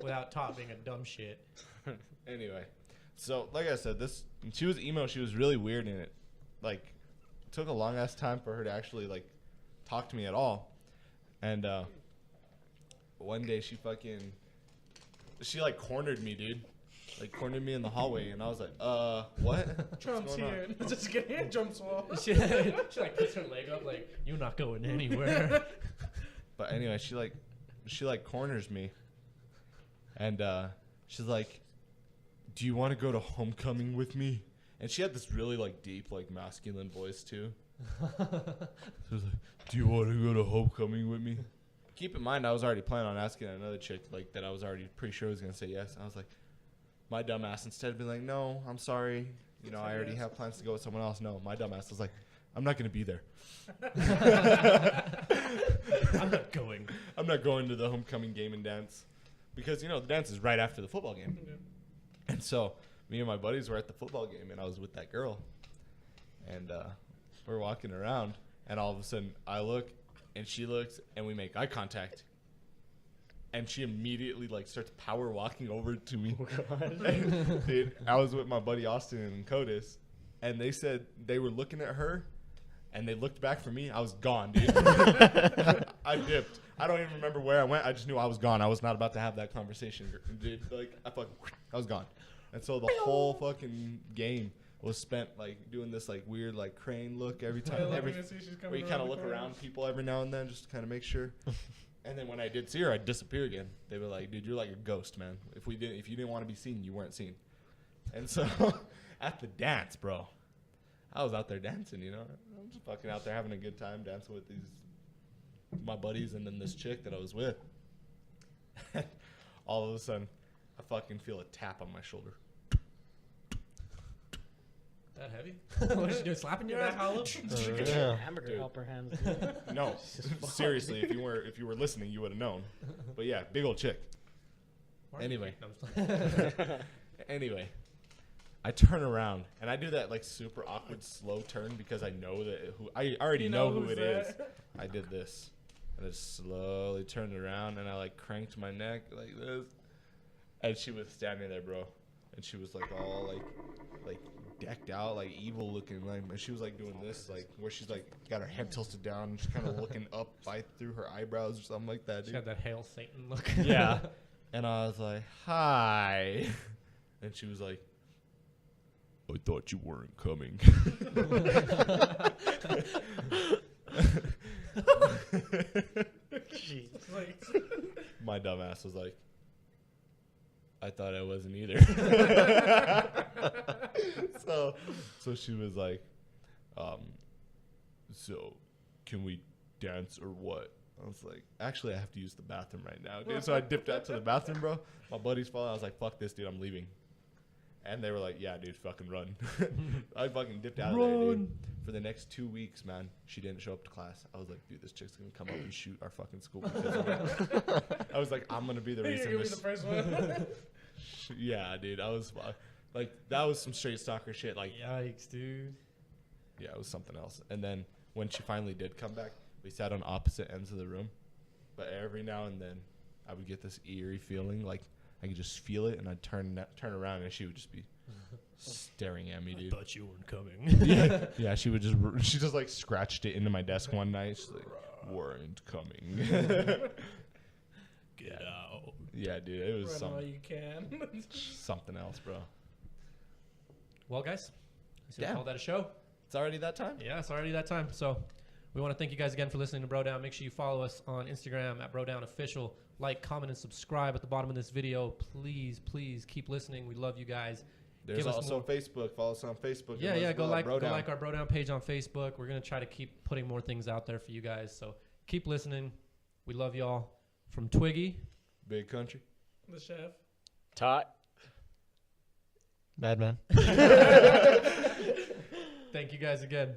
S2: without Top being a dumb shit.
S1: Anyway, so like I said, she was emo. She was really weird in it. Like, it took a long ass time for her to actually like talk to me at all. And one day she like cornered me, dude. Like cornered me in the hallway, and I was like, what? What's
S3: Trump's
S1: going on?
S3: here. Just kidding. Jumps wall.
S2: She like puts her leg up like, you're not going anywhere.
S1: But anyway, she like corners me, and she's like, "Do you want to go to homecoming with me?" And she had this really like deep, like masculine voice too. So I was like, "Do you want to go to homecoming with me?" Keep in mind, I was already planning on asking another chick like that. I was already pretty sure was gonna say yes. I was like, my dumb ass, instead of being like, "No, I'm sorry, you know, I already have plans to go with someone else." No, my dumb ass was like, "I'm not gonna be there.
S2: I'm not going.
S1: I'm not going to the homecoming game and dance," because you know the dance is right after the football game. And so me and my buddies were at the football game, and I was with that girl, and we're walking around, and all of a sudden I look, and she looks, and we make eye contact, and she immediately like starts power walking over to me. Dude, I was with my buddy Austin and Codis, and they said they were looking at her, and they looked back for me. I was gone, dude. I dipped. I don't even remember where I went. I just knew I was gone. I was not about to have that conversation, dude. Like I was gone. And so the whole fucking game was spent like doing this like weird like crane look every time, where you kind of look around people every now and then just to kind of make sure. And then when I did see her, I'd disappear again. They were like, "Dude, you're like a ghost, man. If you didn't want to be seen, you weren't seen." And so at the dance, bro, I was out there dancing. You know, I'm just fucking out there having a good time dancing with my buddies and then this chick that I was with. All of a sudden, I fucking feel a tap on my shoulder.
S2: That heavy? What is she doing? Slapping your back hollow?
S5: Yeah.
S4: Hamburger
S1: Dude.
S4: helper hands.
S1: No, seriously, if you were listening, you would have known. But yeah, big old chick. Anyway.
S2: No, I'm just playing.
S1: Anyway, I turn around and I do that like super awkward slow turn because I know that I already know who it is. I did this and then slowly turned around and I like cranked my neck like this, and she was standing there, bro, and she was like all like decked out, like evil looking, like, and she was like doing this, like where she's like got her head tilted down and she's kind of looking up through her eyebrows or something like that,
S2: She
S1: dude.
S2: had that Hail Satan look.
S1: Yeah. And I was like, "Hi." And she was like, "I thought you weren't coming." My dumb ass was like, "I thought I wasn't either." So she was like, "So can we dance or what?" I was like, actually, I have to use the bathroom right now, dude. So I dipped out to the bathroom, bro. My buddies followed. I was like, fuck this, dude. I'm leaving. And they were like, yeah, dude, fucking run. I fucking dipped out of there, dude. For the next 2 weeks, man, she didn't show up to class. I was like, dude, this chick's going to come up and shoot our fucking school. Because of me. I was like, I'm going to be the reason.
S3: You're gonna be the first one.
S1: Yeah, dude. I was like, that was some straight stalker shit. Like,
S2: Yikes, dude.
S1: yeah, it was something else. And then when she finally did come back, we sat on opposite ends of the room. But every now and then, I would get this eerie feeling, like I could just feel it, and I'd turn around, and she would just be staring at me, dude.
S2: I thought you weren't coming.
S1: Yeah, she just like scratched it into my desk one night. She's like, weren't coming.
S2: Get out.
S1: Yeah, dude, it was
S3: Run all you can.
S1: something else, bro.
S2: Well, guys, so
S1: Yeah.
S2: we call that a show.
S1: It's already that time?
S2: Yeah, it's already that time. So we want to thank you guys again for listening to Brodown. Make sure you follow us on Instagram at Brodown Official. Like, comment, and subscribe at the bottom of this video. Please, please keep listening. We love you guys.
S1: There's
S2: Give us
S1: also
S2: more.
S1: Facebook. Follow us on Facebook.
S2: Yeah, go like
S1: Brodown.
S2: our Brodown page on Facebook. We're going to try to keep putting more things out there for you guys. So keep listening. We love y'all. From Twiggy.
S1: Big Country.
S3: The chef.
S4: Tot.
S5: Madman.
S2: Thank you guys again.